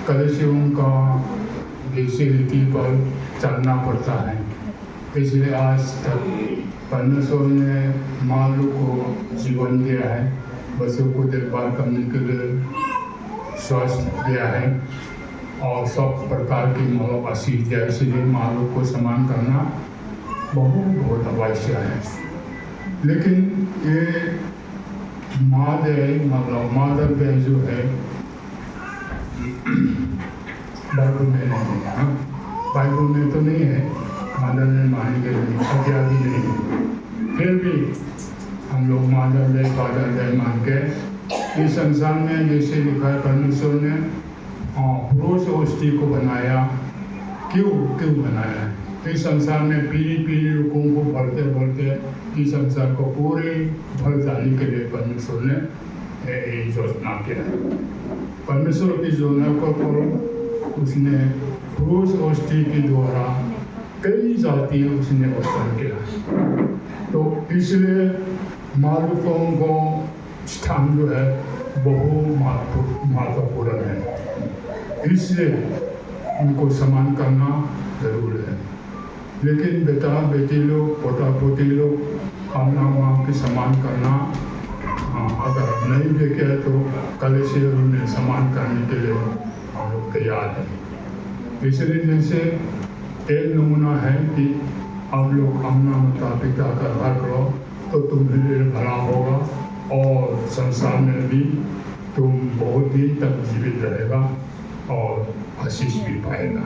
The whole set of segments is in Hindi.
कलशियों का देशी रीति पर चलना पड़ता है। इसलिए आज तक परमेश्वर ने मालू को जीवन दिया है, बच्चों को देखभाल करने के लिए स्वास्थ्य दिया है और सब प्रकार की मतलब आशीष दिया है। इसलिए मालू को सम्मान करना बहुत आवश्यक है। लेकिन ये मदर डे जो है बाइबल में नहीं है। बाइबल में तो नहीं है, मदर डे मानने के लिए आज्ञा भी नहीं है। फिर भी हम लोग मदर डे फादर डे मान के इस संसार में जैसे लिखा है परमेश्वर ने पुरुष और स्त्री को बनाया। क्यों बनाया है? इस संसार में पीढ़ी लोगों को भरते इस संसार को पूरे भर जाने के लिए परमेश्वर ने योजना किया है। परमेश्वर की योजना को उसने पुरुष और स्त्री के द्वारा कई जाति उसने उत्पन्न किया। तो इसलिए मालूकों को स्थान जो है बहुत महत्वपूर्ण है। इसलिए उनको सम्मान करना जरूर है। लेकिन बेटा बेटी लोग पोता पोती लोग अपना माँ की सम्मान करना अगर नहीं देखे तो कल से उन्हें सम्मान करने के लिए हम लोग तैयार हैं। इसलिए जैसे एक नमूना है कि आप लोग अपना माता पिता का आदर करो तो तुम्हें लिए भला होगा और संसार में भी तुम बहुत दिन तक जीवित रहेगा और आशीष भी पाएगा।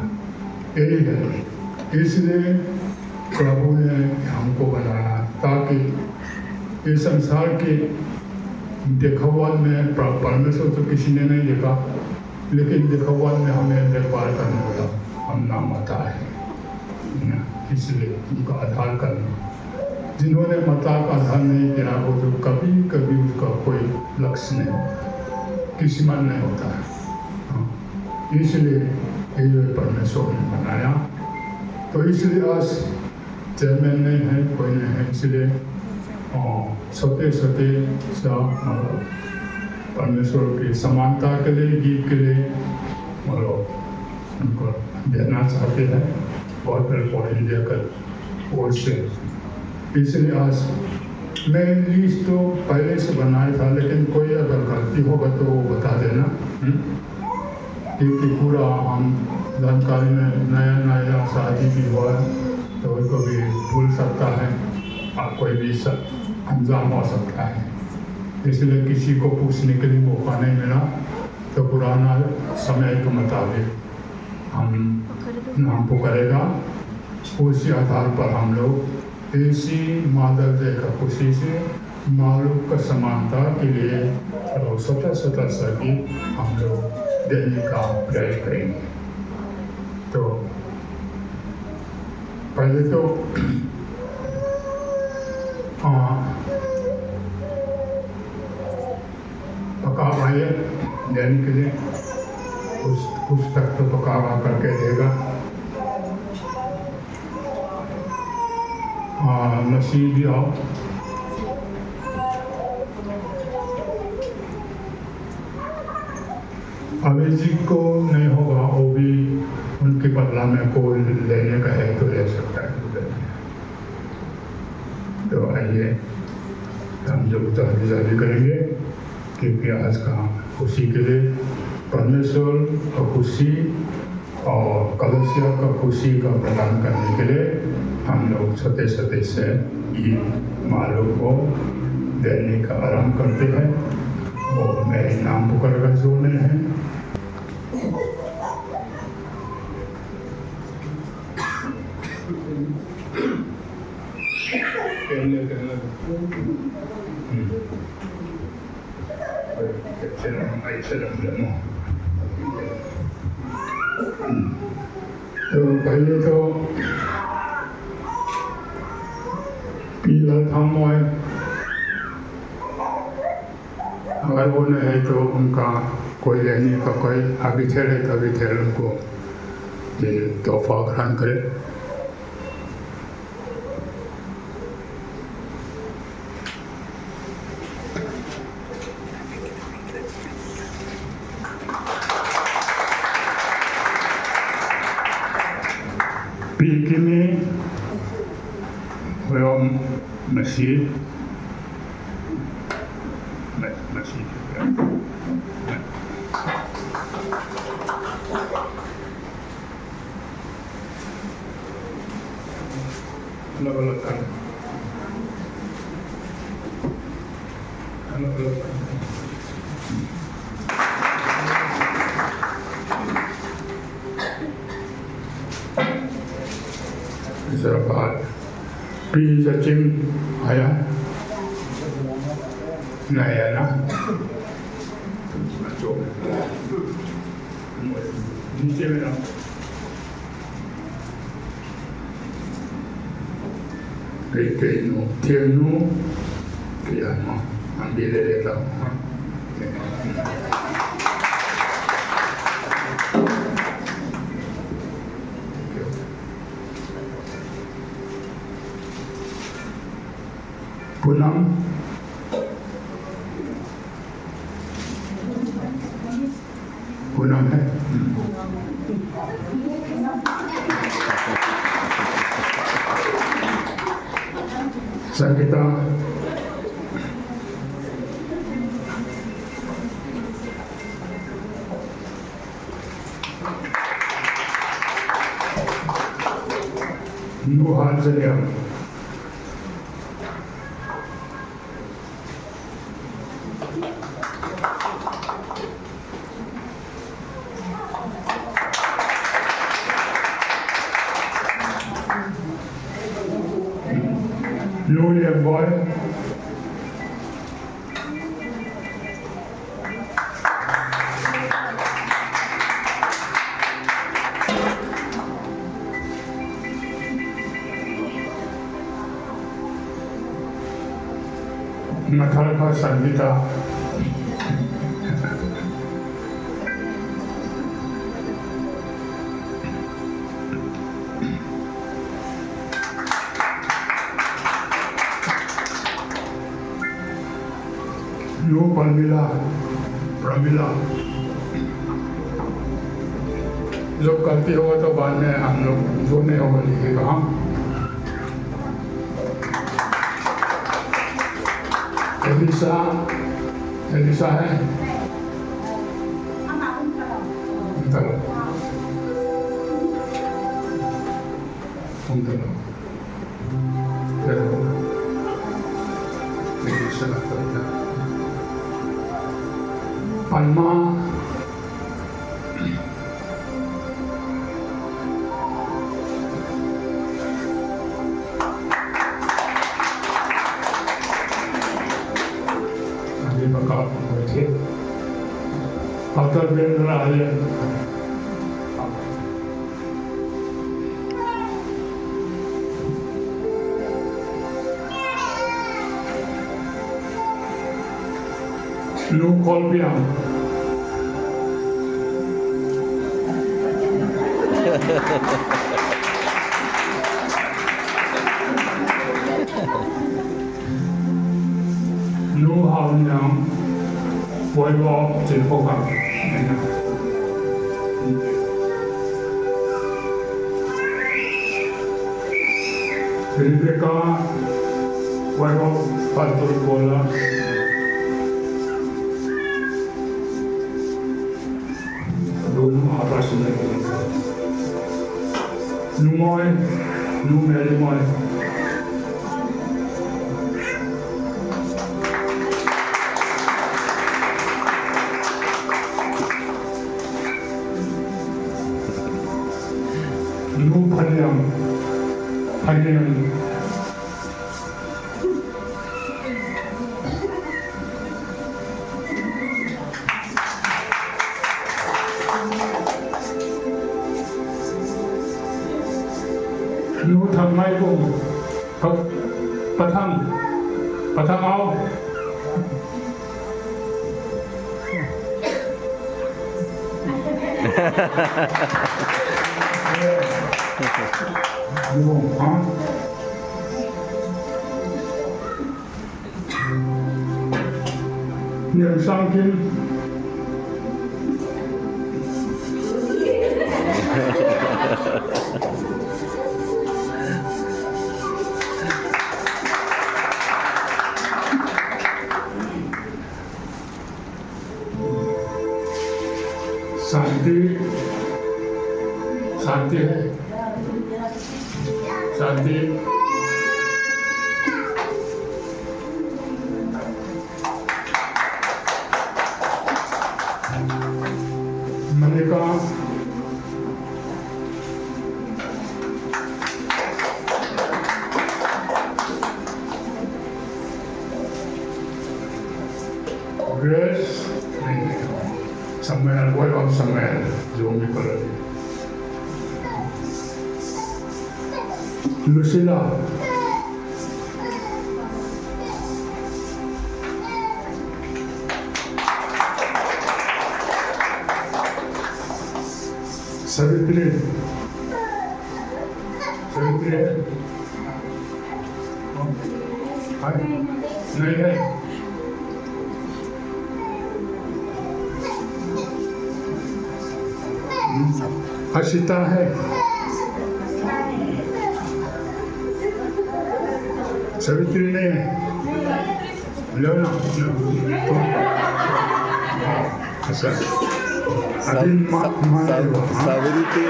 यही है। इसलिए प्रभु ने हमको बनाया ताकि इस संसार के देखभाल में परमेश्वर तो किसी ने नहीं देखा, लेकिन देखभाल में हमें देखभाल करने वाला हम नाम माता है। इसलिए उनका आधार करना, जिन्होंने माता का आधार नहीं किया वो तो कभी उसका कोई लक्ष्य नहीं होता, किसी मन नहीं होता है। इसलिए ये परमेश्वर ने बनाया। तो इसलिए आज चेयरमैन नहीं है, कोई नहीं है, इसलिए सत्य मतलब परमेश्वर की समानता के लिए गीत के लिए मतलब उनको देना चाहते हैं और इंडिया का ओर से। इसलिए आज मैं लिस्ट तो पहले से बनाया था, लेकिन कोई अगर गलती होगा तो वो बता देना, क्योंकि पूरा हम जानकारी में नया शादी भी हुआ तो उसको भी भूल सकता है और कोई भी अंजाम हो सकता है। इसलिए किसी को पूछने के लिए मौका नहीं मिला तो पुराना समय के मुताबिक हम नाम पुकारेगा। उसी आधार पर हम लोग इसी मदर डे का खुशी से मालूम का समानता के लिए स्वतः सभी हम लोग देने का प्रयास करेंगे। तो पहले तो पका भाई देने के लिए कुछ तक तो पकावा करके देगा। मसीह भी आओ। अभिजीत को नहीं होगा, वो भी उनके बदला में कोई लेने का है तो ले सकता है। तो आइए हम जो जारी करेंगे, क्योंकि आज का खुशी के लिए परमेश्वर का खुशी और कलसिया का खुशी का प्रदान करने के लिए हम लोग सत्य से ये मालों को देने का आरंभ करते हैं। और मेरे नाम पुकार कर जोड़ने हैं। तो पहले तो पीला थाम है, अगर वो नहीं है तो उनका कोई लेने का कोई अभी ठहरे तभी ठहरे उनको ये तोहफा ग्रहण करे। Pikimi from masjid. Masjid. Alak-alak kan. Alak-alak kan. Serapat pi sacing ayah nayana macam ni cewek ke nu tienu ke ano ambil dia tahu Punam Punam है Sakita Nuhan Zaliam Nulia Boy Mathalpa Sangita Nu Pramila लोग गलती होगा तो बाद में हम लोग जो नहीं होगा लिखेगा हम एलिसा है चलो Elisa Palma Adi bakal berarti Autor benar ada Lu Kolbiang Nu Haunang Boywalk Tilpokang Rebecca Boywalk Pastor Bola Apa sebenarnya? Numoy, Numelimoy. Nu Panyam, Panyam. Nu thằng Mai cùng Bà thằng ao Niệm sang kim शांति शांति है शांति मैंने कहा grace Samuel, boy of Samuel, जो भी कर रही लुसिला सवित्री सवित्री है नहीं है हर्षिता है सवित्री नहीं है लो ना अच्छा सावित्री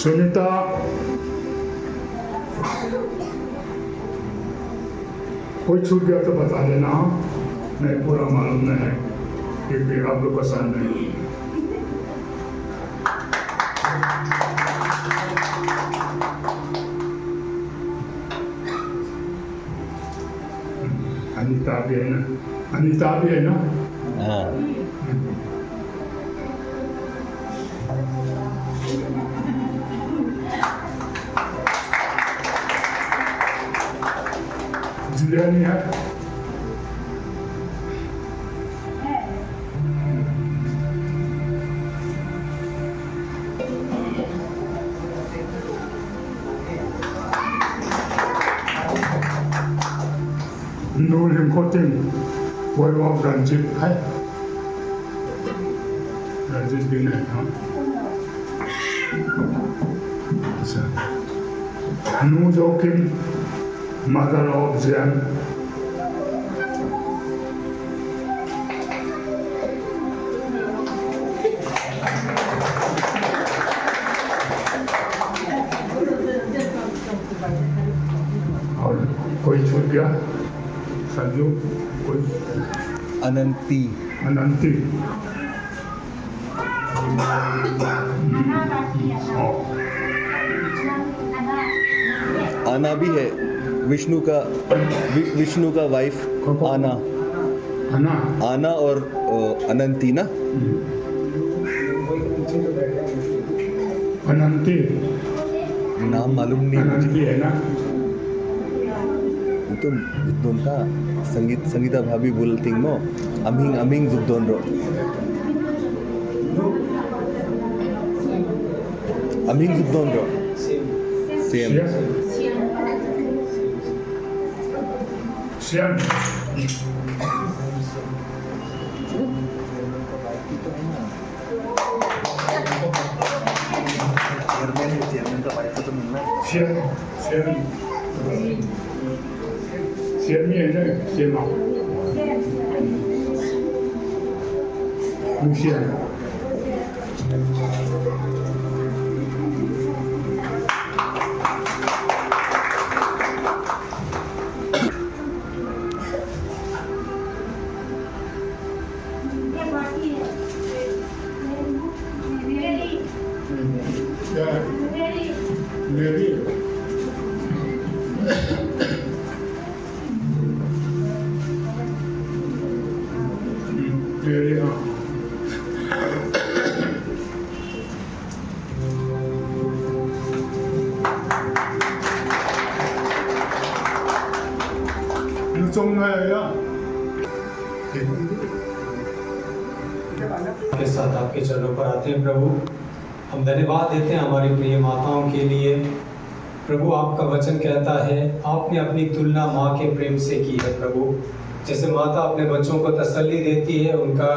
सुनीता कोई छूट गया तो बता देना नहीं पूरा मालूम नहीं है क्योंकि आप लोग पसंद नहीं अनीता भी है ना अनीता भी है ना हाँ जुलियानी है नूर हिमकोटिंग वो लोग रंजित है रंजित भी नहीं हाँ अच्छा नू जोकिम मदर ऑफ जैन और कोई छूट गया संजू कोई अनंती अनंती आना भी है विष्णु का वाइफ आना आना आना और अनंती ना अनंती नाम मालूम नहीं अनंती है ना itu Zubdon ka Sangita Bhabi bulting mo aming Zubdon ro aming Zubdon ro same Sian Sian mi है ना Sian माँ Lucian Mary Mary हाँ के साथ आपके चरणों पर आते हैं प्रभु। हम धन्यवाद देते हैं हमारी प्रिय माताओं के लिए। प्रभु आपका वचन कहता है आपने अपनी तुलना माँ के प्रेम से की है प्रभु। जैसे माता अपने बच्चों को तसल्ली देती है, उनका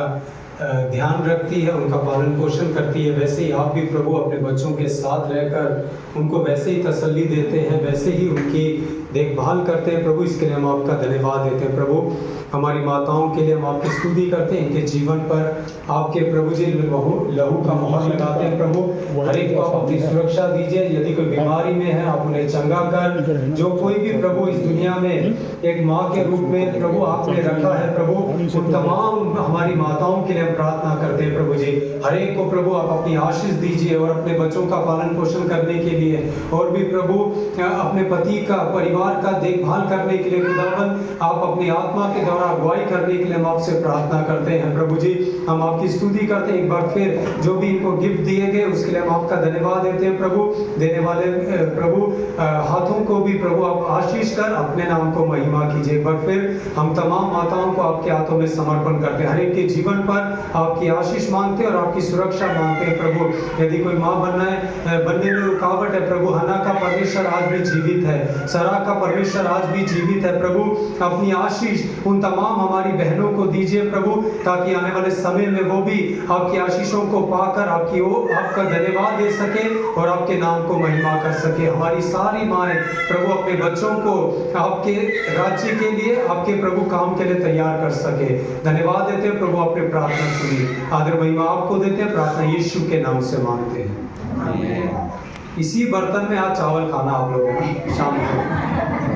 ध्यान रखती है, उनका पालन पोषण करती है, वैसे ही आप भी प्रभु अपने बच्चों के साथ रहकर उनको वैसे ही तसल्ली देते हैं, वैसे ही उनकी देखभाल करते हैं प्रभु, इसके लिए हम आपका धन्यवाद देते हैं प्रभु। हमारी माताओं के लिए हम आपकी स्तुति करते हैं, इनके जीवन पर आपके प्रभु जी लहू का मोहर लगाते हैं प्रभु। हर एक को आप अपनी सुरक्षा दीजिए, यदि कोई बीमारी में है आप उन्हें चंगा कर, जो कोई भी प्रभु इस दुनिया में एक माँ के रूप में प्रभु आपने रखा है प्रभु, उन तमाम हमारी माताओं के लिए हम प्रार्थना करते हैं प्रभु जी। हर एक को प्रभु आप अपनी आशीष दीजिए और अपने बच्चों का पालन पोषण करने के लिए, और भी प्रभु अपने पति का परिवार का देखभाल करने के लिए खुदावन आप अपनी आत्मा के द्वारा अगुवाई करने के लिए हम आपसे प्रार्थना करते हैं प्रभु जी। हम आपकी स्तुति करते हैं, एक बार फिर जो भी इनको गिफ्ट दिए गए उसके लिए हम आपका धन्यवाद देते हैं प्रभु। देने वाले प्रभु हाथों को भी प्रभु आप आशीष कर अपने नाम को महिमा कीजिए। एक बार फिर हम तमाम माताओं को आपके हाथों में समर्पण करते हैं, हर एक के जीवन पर आपकी आशीष मांगते हैं और आपकी सुरक्षा मांगते हैं प्रभु। यदि कोई माँ बनने में रुकावट है प्रभु, हन्ना का परमेश्वर आज भी जीवित है, सरा का परमेश्वर आज भी जीवित है प्रभु। अपनी आशीष उन तमाम हमारी बहनों को दीजिए प्रभु, ताकि आने वाले समय में वो भी आपकी आशीषों को पाकर आपका धन्यवाद दे सके और आपके नाम को महिमा कर सके। हमारी सारी माएँ प्रभु अपने बच्चों को आपके राज्य के लिए, आपके प्रभु काम के लिए तैयार कर सके। धन्यवाद देते हैं प्रभु, अपने प्रार्थना सुनिए। आदर महिमा आपको देते हैं, प्रार्थना यीशु के नाम से मांगते हैं। इसी बर्तन में आज चावल खाना आप लोगों को शाम को।